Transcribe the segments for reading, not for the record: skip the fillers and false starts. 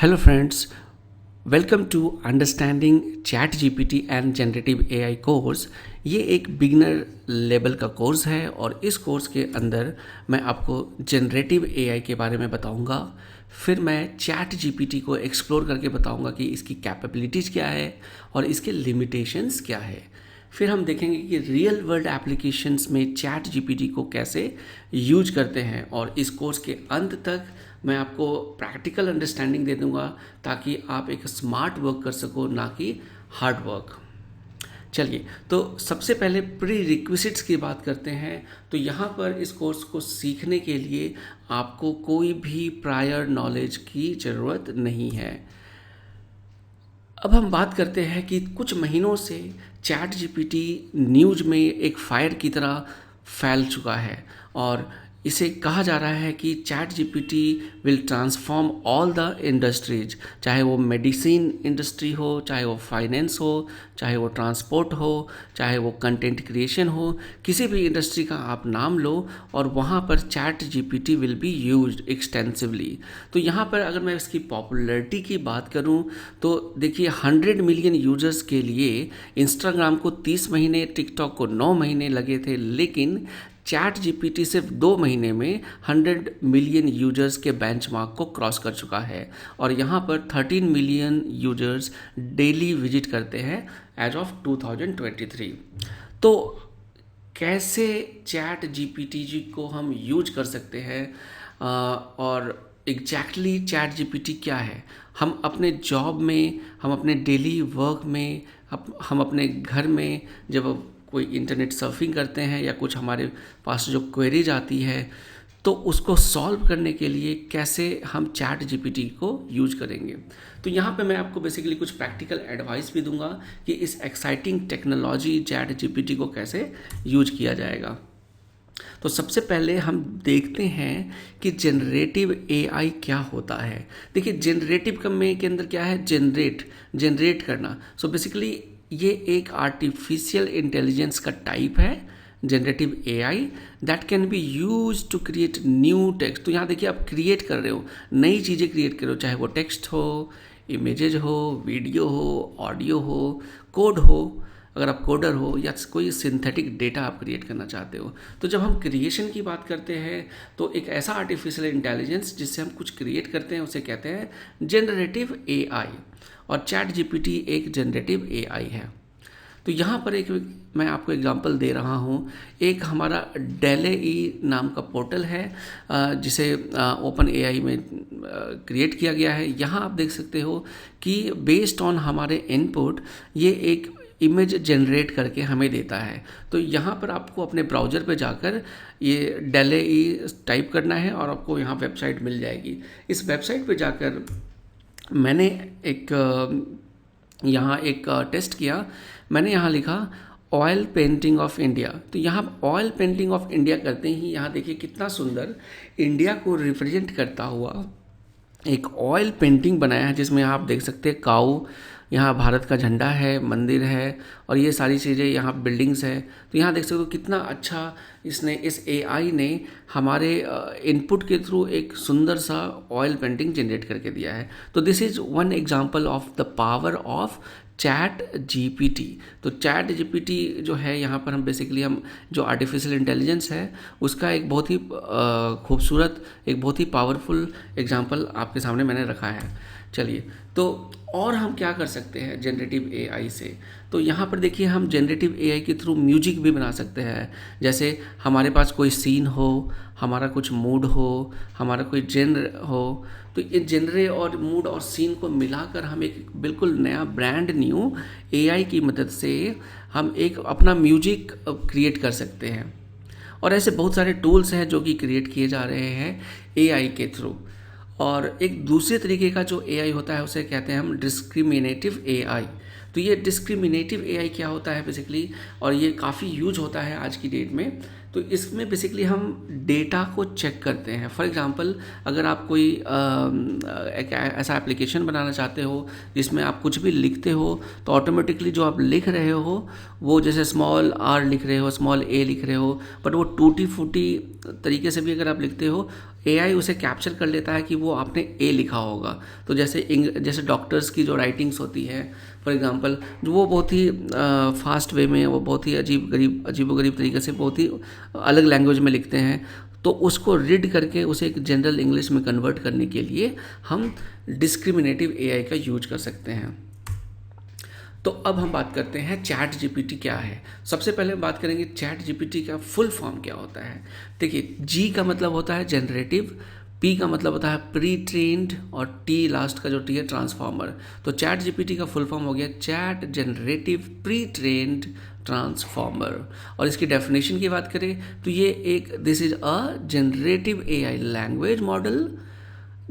Hello friends, welcome to Understanding ChatGPT and Generative AI course. ये एक beginner level का course है और इस कोर्स के अंदर मैं आपको जनरेटिव एआई के बारे में बताऊंगा। फिर मैं चैट जीपीटी को एक्सप्लोर करके बताऊंगा कि इसकी कैपेबिलिटीज़ क्या है और इसके लिमिटेशंस क्या है। फिर हम देखेंगे कि रियल वर्ल्ड एप्लीकेशंस में चैट जीपीटी को कैसे यूज करते हैं और इस कोर्स के अंत तक मैं आपको प्रैक्टिकल अंडरस्टैंडिंग दे दूंगा ताकि आप एक स्मार्ट वर्क कर सको, ना कि हार्ड वर्क। चलिए, तो सबसे पहले प्री रिक्विजिट्स की बात करते हैं। तो यहाँ पर इस कोर्स को सीखने के लिए आपको कोई भी प्रायर नॉलेज की ज़रूरत नहीं है। अब हम बात करते हैं कि कुछ महीनों से चैट जीपीटी न्यूज़ में एक फायर की तरह फैल चुका है और इसे कहा जा रहा है कि chat GPT will transform all the industries, चाहे वो मेडिसिन इंडस्ट्री हो, चाहे वो फाइनेंस हो, चाहे वो ट्रांसपोर्ट हो, चाहे वो कंटेंट क्रिएशन हो, किसी भी इंडस्ट्री का आप नाम लो और वहाँ पर chat GPT will be used extensively. तो यहाँ पर अगर मैं इसकी पॉपुलैरिटी की बात करूँ तो देखिए 100 मिलियन यूजर्स के लिए इंस्टाग्राम को 30 महीने, टिकटॉक को 9 महीने लगे थे, लेकिन चैट जीपीटी सिर्फ 2 महीने में 100 मिलियन यूजर्स के बेंचमार्क को क्रॉस कर चुका है और यहाँ पर 13 मिलियन यूजर्स डेली विजिट करते हैं एज ऑफ 2023। तो कैसे चैट जीपीटी जी को हम यूज कर सकते हैं और एग्जैक्टली चैट जीपीटी क्या है? हम अपने जॉब में, हम अपने डेली वर्क में, हम अपने घर में जब कोई इंटरनेट सर्फिंग करते हैं या कुछ हमारे पास जो क्वेरीज आती है तो उसको सॉल्व करने के लिए कैसे हम चैट जीपीटी को यूज करेंगे। तो यहाँ पे मैं आपको बेसिकली कुछ प्रैक्टिकल एडवाइस भी दूंगा कि इस एक्साइटिंग टेक्नोलॉजी चैट जीपीटी को कैसे यूज किया जाएगा। तो सबसे पहले हम देखते हैं कि जनरेटिव एआई क्या होता है। देखिए, जनरेटिव के अंदर क्या है? जनरेट करना। सो बेसिकली ये एक आर्टिफिशियल इंटेलिजेंस का टाइप है, generative AI, that can be use to create new text. तो यहाँ देखिए, आप क्रिएट कर रहे हो, नई चीज़ें क्रिएट कर रहे हो, चाहे वो टेक्स्ट हो, इमेजेज हो, वीडियो हो, ऑडियो हो, कोड हो, अगर आप कोडर हो, या कोई सिंथेटिक डेटा आप क्रिएट करना चाहते हो। तो जब हम क्रिएशन की बात करते हैं तो एक ऐसा आर्टिफिशियल इंटेलिजेंस जिससे हम कुछ क्रिएट करते हैं उसे कहते हैं जनरेटिव एआई, और चैट जीपीटी एक जनरेटिव एआई है। तो यहाँ पर एक मैं आपको एग्जांपल दे रहा हूँ। एक हमारा डेले नाम का पोर्टल है जिसे ओपन एआई में क्रिएट किया गया है। यहाँ आप देख सकते हो कि बेस्ड ऑन हमारे इनपुट ये एक इमेज जनरेट करके हमें देता है। तो यहाँ पर आपको अपने ब्राउज़र पे जाकर ये डेले टाइप करना है और आपको यहाँ वेबसाइट मिल जाएगी। इस वेबसाइट पे जाकर मैंने यहाँ एक टेस्ट किया। मैंने यहाँ लिखा ऑयल पेंटिंग ऑफ इंडिया। तो यहाँ ऑयल पेंटिंग ऑफ इंडिया करते ही यहाँ देखिए कितना सुंदर इंडिया को रिप्रेजेंट करता हुआ एक ऑयल पेंटिंग बनाया है, जिसमें आप देख सकते हैं काऊ, यहाँ भारत का झंडा है, मंदिर है और ये सारी चीज़ें, यहाँ बिल्डिंग्स है। तो यहाँ देख सकते हो कितना अच्छा इस एआई ने हमारे इनपुट के थ्रू एक सुंदर सा ऑयल पेंटिंग जनरेट करके दिया है। तो this is one example of the power of chat GPT. तो चैट जीपीटी जो है, यहाँ पर हम बेसिकली हम जो आर्टिफिशियल इंटेलिजेंस है उसका एक बहुत ही खूबसूरत, एक बहुत ही पावरफुल एग्जांपल आपके सामने मैंने रखा है। चलिए, तो और हम क्या कर सकते हैं जनरेटिव एआई से? तो यहाँ पर देखिए, हम जनरेटिव एआई के थ्रू म्यूजिक भी बना सकते हैं। जैसे हमारे पास कोई सीन हो, हमारा कुछ मूड हो, हमारा कोई जेनर हो, तो ये जेनरे और मूड और सीन को मिलाकर हम एक बिल्कुल नया ब्रांड न्यू एआई की मदद से हम एक अपना म्यूजिक क्रिएट कर सकते हैं। और ऐसे बहुत सारे टूल्स हैं जो कि क्रिएट किए जा रहे हैं एआई के थ्रू। और एक दूसरे तरीके का जो एआई होता है उसे कहते हैं हम डिस्क्रिमिनेटिव एआई। तो ये डिस्क्रिमिनेटिव एआई क्या होता है बेसिकली, और ये काफ़ी यूज होता है आज की डेट में। तो इसमें बेसिकली हम डेटा को चेक करते हैं। फॉर एग्जांपल अगर आप कोई एक ऐसा एप्लीकेशन बनाना चाहते हो जिसमें आप कुछ भी लिखते हो, तो ऑटोमेटिकली जो आप लिख रहे हो वो जैसे स्मॉल आर लिख रहे हो, स्मॉल ए लिख रहे हो, बट वो टूटी फूटी तरीके से भी अगर आप लिखते हो, एआई उसे कैप्चर कर लेता है कि वो आपने ए लिखा होगा। तो जैसे डॉक्टर्स की जो राइटिंग्स होती है फॉर एग्जांपल, जो वो बहुत ही फास्ट वे में, वो बहुत ही अजीबोगरीब तरीके से बहुत ही अलग लैंग्वेज में लिखते हैं, तो उसको रीड करके उसे एक जनरल इंग्लिश में कन्वर्ट करने के लिए हम डिस्क्रिमिनेटिव एआई का यूज कर सकते हैं। तो अब हम बात करते हैं चैट जीपीटी क्या है। सबसे पहले हम बात करेंगे चैट जीपीटी का फुल फॉर्म क्या होता है। देखिए, जी का मतलब होता है जनरेटिव, पी का मतलब होता है प्री ट्रेन्ड, और टी लास्ट का जो टी है ट्रांसफॉर्मर। तो चैट जीपीटी का फुल फॉर्म हो गया chat generative pre trained transformer. और इसकी डेफिनेशन की बात करें तो ये this is a generative AI language model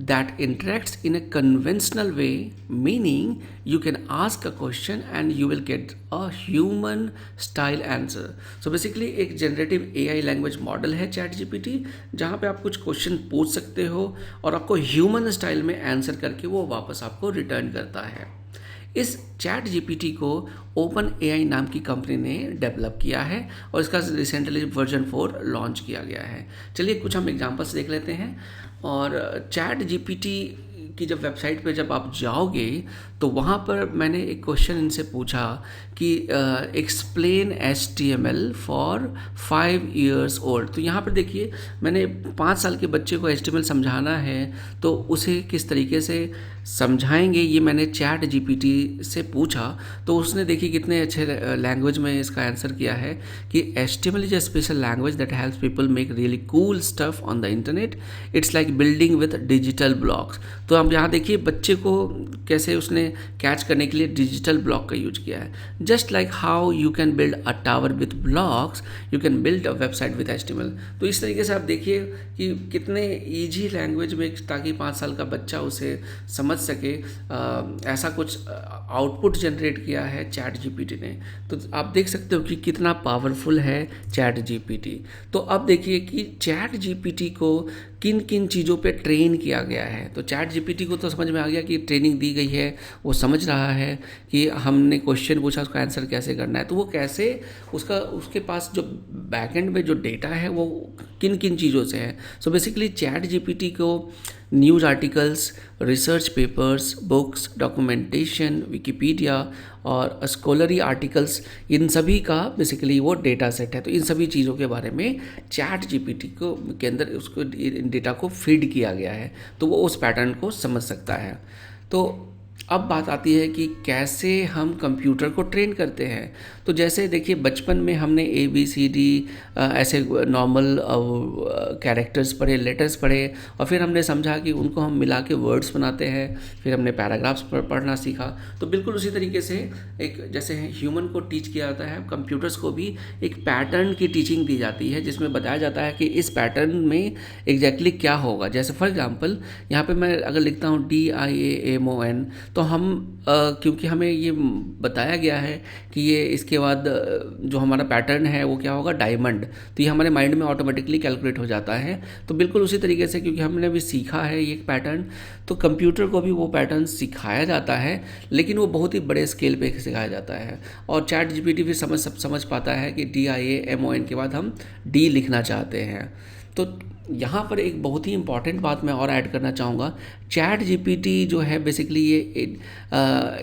that interacts in a conventional way, meaning you can ask a question and you will get a human style answer. So basically एक generative AI language model है chat GPT, जहाँ पे आप कुछ question पूछ सकते हो और आपको ह्यूमन स्टाइल में आंसर करके वो वापस आपको रिटर्न करता है। इस चैट जीपीटी को ओपन एआई नाम की कंपनी ने डेवलप किया है और इसका रिसेंटली वर्जन 4 लॉन्च किया गया है। चलिए कुछ हम एग्जांपल्स देख लेते हैं। और चैट जीपीटी की जब वेबसाइट पे जब आप जाओगे तो वहाँ पर मैंने एक क्वेश्चन इनसे पूछा कि explain HTML for 5 years old। तो यहाँ पर देखिए, मैंने 5 साल के बच्चे को HTML समझाना है तो उसे किस तरीके से समझाएंगे, ये मैंने चैट जीपीटी से पूछा। तो उसने देखिए कितने अच्छे लैंग्वेज में इसका आंसर किया है कि HTML is a special language that helps people make really cool stuff on the internet. It's like building with digital blocks. तो अब यहाँ देखिए बच्चे को कैसे उसने कैच करने के लिए डिजिटल ब्लॉक का यूज किया है। Just like how you can build a tower with blocks, you can build a website with HTML। तो इस तरीके से आप देखिए कि कितने ईजी लैंग्वेज में, ताकि 5 साल का बच्चा उसे समझ सके, ऐसा कुछ आउटपुट जनरेट किया है चैट जीपीटी ने। तो आप देख सकते हो कि कितना पावरफुल है चैट जीपीटी। तो अब देखिए कि चैट जीपीटी को किन किन चीज़ों पे ट्रेन किया गया है। तो चैट जीपीटी को तो समझ में आ गया कि ट्रेनिंग दी गई है, वो समझ रहा है कि हमने क्वेश्चन पूछा उसका आंसर कैसे करना है। तो वो कैसे उसके पास जो बैकएंड में जो डेटा है वो किन किन चीज़ों से है। सो बेसिकली चैट जीपीटी को news articles, research papers, books, documentation, Wikipedia और स्कॉलरी आर्टिकल्स, इन सभी का बेसिकली वो डेटा सेट है। तो इन सभी चीज़ों के बारे में चैट जीपीटी को के अंदर उसको डेटा को फीड किया गया है, तो वो उस पैटर्न को समझ सकता है। तो अब बात आती है कि कैसे हम कंप्यूटर को ट्रेन करते हैं। तो जैसे देखिए, बचपन में हमने ABCD ऐसे नॉर्मल कैरेक्टर्स पढ़े, लेटर्स पढ़े, और फिर हमने समझा कि उनको हम मिला के वर्ड्स बनाते हैं। फिर हमने पैराग्राफ्स पढ़ना सीखा। तो बिल्कुल उसी तरीके से एक जैसे ह्यूमन को टीच किया जाता है, कंप्यूटर्स को भी एक पैटर्न की टीचिंग दी जाती है, जिसमें बताया जाता है कि इस पैटर्न में एग्जैक्टली क्या होगा। जैसे फॉर एग्जांपल यहाँ पे मैं अगर लिखता हूँ DIAMON, तो हम क्योंकि हमें ये बताया गया है कि ये इसके बाद जो हमारा पैटर्न है वो क्या होगा, डायमंड, तो ये हमारे माइंड में ऑटोमेटिकली कैलकुलेट हो जाता है। तो बिल्कुल उसी तरीके से, क्योंकि हमने भी सीखा है ये पैटर्न, तो कंप्यूटर को भी वो पैटर्न सिखाया जाता है, लेकिन वो बहुत ही बड़े स्केल पे सिखाया जाता है। और चैट जीपीटी भी समझ पाता है कि DIAMON के बाद हम D लिखना चाहते हैं। तो यहाँ पर एक बहुत ही इंपॉर्टेंट बात मैं और ऐड करना चाहूँगा। चैट जीपीटी जो है बेसिकली ये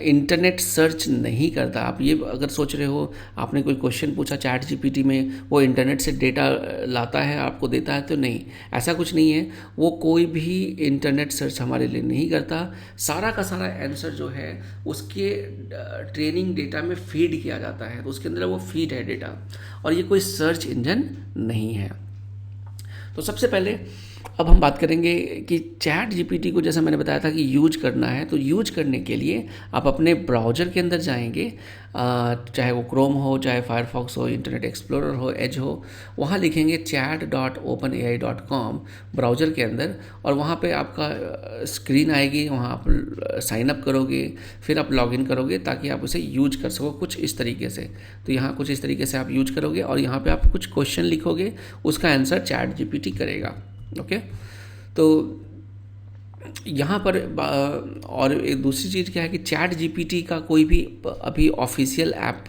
इंटरनेट सर्च नहीं करता। आप ये अगर सोच रहे हो आपने कोई क्वेश्चन पूछा चैट जीपीटी में, वो इंटरनेट से डेटा लाता है आपको देता है, तो नहीं, ऐसा कुछ नहीं है। वो कोई भी इंटरनेट सर्च हमारे लिए नहीं करता। सारा का सारा आंसर जो है उसके ट्रेनिंग डेटा में फीड किया जाता है, तो उसके अंदर वो फीड है डेटा, और ये कोई सर्च इंजन नहीं है। तो सबसे पहले अब हम बात करेंगे कि चैट जीपीटी को जैसा मैंने बताया था कि यूज करना है, तो यूज करने के लिए आप अपने ब्राउज़र के अंदर जाएंगे, चाहे वो क्रोम हो, चाहे फायरफॉक्स हो, इंटरनेट एक्सप्लोरर हो, एज हो, वहाँ लिखेंगे chat.openai.com ब्राउज़र के अंदर, और वहाँ पे आपका स्क्रीन आएगी, वहाँ आप साइन अप करोगे, फिर आप लॉगिन करोगे ताकि आप उसे यूज कर सको कुछ इस तरीके से। तो यहाँ कुछ इस तरीके से आप यूज करोगे और यहाँ पे आप कुछ क्वेश्चन लिखोगे, उसका आंसर चैट जीपीटी करेगा। ओके, तो यहाँ पर और एक दूसरी चीज़ क्या है कि चैट जीपीटी का कोई भी अभी ऑफिशियल ऐप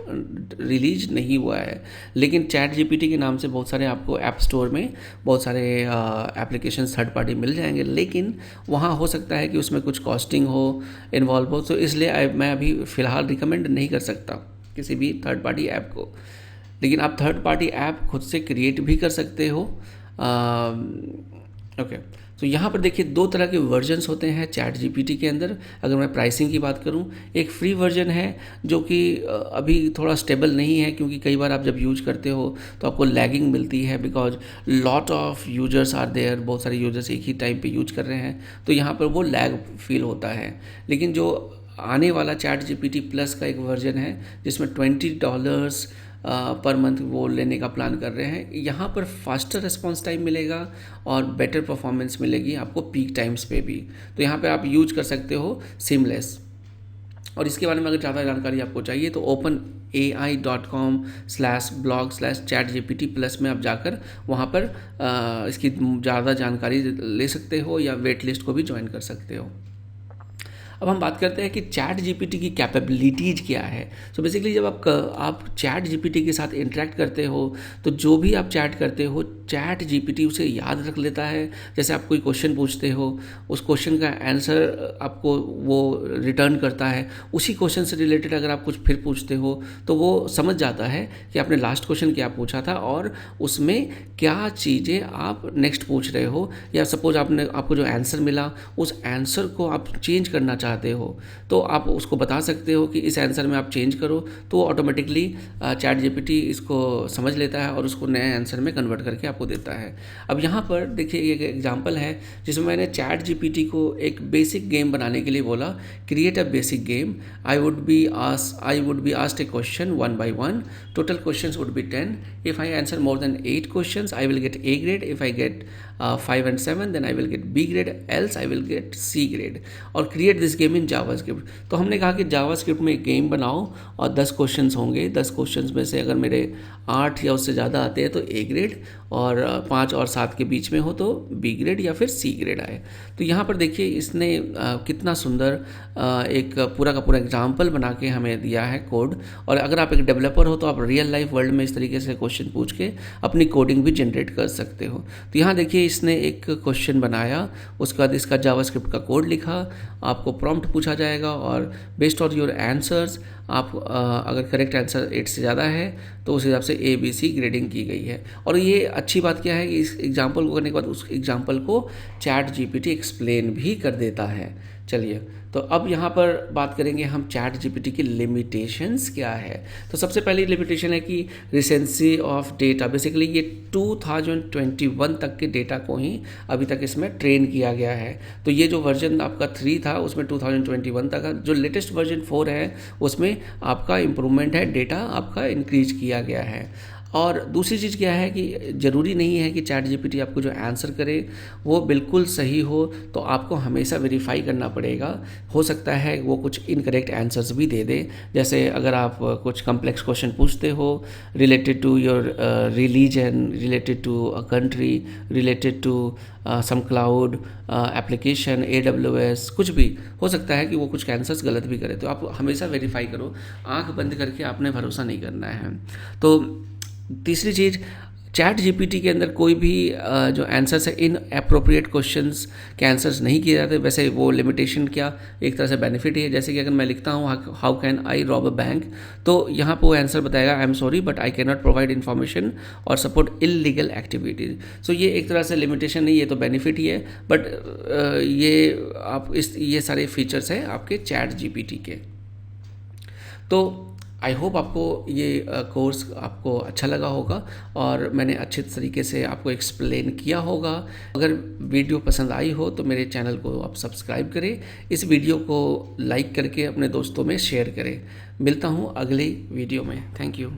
रिलीज नहीं हुआ है, लेकिन चैट जीपीटी के नाम से बहुत सारे आपको ऐप स्टोर में बहुत सारे एप्लीकेशन थर्ड पार्टी मिल जाएंगे, लेकिन वहाँ हो सकता है कि उसमें कुछ कॉस्टिंग हो, इन्वॉल्व हो, तो इसलिए मैं अभी फ़िलहाल रिकमेंड नहीं कर सकता किसी भी थर्ड पार्टी ऐप को। लेकिन आप थर्ड पार्टी ऐप खुद से क्रिएट भी कर सकते हो। ओके, तो यहाँ पर देखिए दो तरह के वर्जन्स होते हैं चैट जीपीटी के अंदर। अगर मैं प्राइसिंग की बात करूँ, एक फ्री वर्जन है जो कि अभी थोड़ा स्टेबल नहीं है, क्योंकि कई बार आप जब यूज करते हो तो आपको लैगिंग मिलती है, because lot of users are there, बहुत सारे यूजर्स एक ही टाइम पे यूज कर रहे हैं, तो यहाँ पर वो लैग फील होता है। लेकिन जो आने वाला चैट जीपीटी प्लस का एक वर्जन है जिसमें $20 पर मंथ वो लेने का प्लान कर रहे हैं, यहाँ पर फास्टर रिस्पॉन्स टाइम मिलेगा और बेटर परफॉर्मेंस मिलेगी आपको पीक टाइम्स पे भी। तो यहाँ पे आप यूज कर सकते हो सीमलेस। और इसके बारे में अगर ज़्यादा जानकारी आपको चाहिए तो openai.com/blog/chatgpt+ में आप जाकर वहाँ पर इसकी ज़्यादा जानकारी ले सकते हो या वेट लिस्ट को भी ज्वाइन कर सकते हो। अब हम बात करते हैं कि चैट जीपीटी की कैपेबिलिटीज़ क्या है। सो बेसिकली जब आप चैट जीपीटी के साथ इंटरेक्ट करते हो तो जो भी आप चैट करते हो चैट जीपीटी उसे याद रख लेता है। जैसे आप कोई क्वेश्चन पूछते हो, उस क्वेश्चन का आंसर आपको वो रिटर्न करता है। उसी क्वेश्चन से रिलेटेड अगर आप कुछ फिर पूछते हो तो वो समझ जाता है कि आपने लास्ट क्वेश्चन क्या पूछा था और उसमें क्या चीज़ें आप नेक्स्ट पूछ रहे हो, या सपोज आपको जो आंसर मिला उस आंसर को आप चेंज करना चाहते हो तो आप उसको बता सकते हो कि इस आंसर में आप चेंज करो, तो ऑटोमेटिकली चैट जीपीटी इसको समझ लेता है और उसको नए आंसर में कन्वर्ट करके आपको देता है। अब यहाँ पर देखिए एक एग्जांपल है जिसमें मैंने चैट जीपीटी को एक बेसिक गेम बनाने के लिए बोला, create a basic game. I would be asked A question one by one, total questions would be 10। If I answer more than 8 questions I will get A grade, if I get 5 and 7 then I will get B grade, else I will get C grade, और create this game in JavaScript. तो हमने कहा कि JavaScript में एक game बनाओ और 10 questions होंगे, 10 क्वेश्चंस में से अगर मेरे 8 या उससे ज़्यादा आते हैं तो A ग्रेड, और 5 और 7 के बीच में हो तो B ग्रेड या फिर C ग्रेड आए। तो यहाँ पर देखिए इसने कितना सुंदर एक पूरा का पूरा एग्जाम्पल बना के हमें दिया है कोड। और अगर आप एक डेवलपर हो तो आप रियल लाइफ वर्ल्ड में इस तरीके से क्वेश्चन पूछ के अपनी कोडिंग भी जनरेट कर सकते हो। तो यहाँ देखिए इसने एक क्वेश्चन बनाया, उसके बाद इसका जावास्क्रिप्ट का कोड लिखा, आपको प्रॉम्प्ट पूछा जाएगा और बेस्ड ऑन योर आंसर्स आप अगर करेक्ट आंसर 8 से ज़्यादा है तो उस हिसाब से ABC ग्रेडिंग की गई है। और ये अच्छी बात क्या है कि इस एग्जाम्पल को करने के बाद उस एग्जाम्पल को चैट जीपीटी एक्सप्लेन भी कर देता है। चलिए, तो अब यहाँ पर बात करेंगे हम चैट जीपीटी की लिमिटेशंस क्या है। तो सबसे पहली लिमिटेशन है कि रिसेंसी ऑफ डेटा। बेसिकली ये 2021 तक के डेटा को ही अभी तक इसमें ट्रेन किया गया है। तो ये जो वर्जन आपका 3 था उसमें 2021 तक का, जो लेटेस्ट वर्जन 4 है उसमें आपका इम्प्रूवमेंट है, डेटा आपका इंक्रीज किया गया है। और दूसरी चीज़ क्या है कि ज़रूरी नहीं है कि चैट जीपीटी आपको जो आंसर करे वो बिल्कुल सही हो, तो आपको हमेशा वेरीफाई करना पड़ेगा। हो सकता है वो कुछ इनकरेक्ट आंसर्स भी दे दे। जैसे अगर आप कुछ कम्प्लेक्स क्वेश्चन पूछते हो related to your religion, related to a country, related to some cloud application, AWS, कुछ भी हो सकता है कि वो कुछ आंसर्स गलत भी करे। तो आप हमेशा वेरीफाई करो, आंख बंद करके आपने भरोसा नहीं करना है। तो तीसरी चीज़, चैट जीपीटी के अंदर कोई भी जो आंसर्स है इन अप्रोप्रिएट क्वेश्चंस के आंसर्स नहीं किए जाते। वैसे वो लिमिटेशन क्या एक तरह से बेनिफिट ही है। जैसे कि अगर मैं लिखता हूँ how can I rob a bank, तो यहाँ पर वो आंसर बताएगा I am sorry but I can not provide information और सपोर्ट इलीगल एक्टिविटीज़। सो ये एक तरह से लिमिटेशन नहीं, ये तो बेनिफिट ही है। बट ये सारे फीचर्स हैं आपके चैट जीपीटी के। तो आई होप आपको ये कोर्स आपको अच्छा लगा होगा और मैंने अच्छे तरीके से आपको एक्सप्लेन किया होगा। अगर वीडियो पसंद आई हो तो मेरे चैनल को आप सब्सक्राइब करें, इस वीडियो को लाइक करके अपने दोस्तों में शेयर करें। मिलता हूँ अगली वीडियो में। Thank you.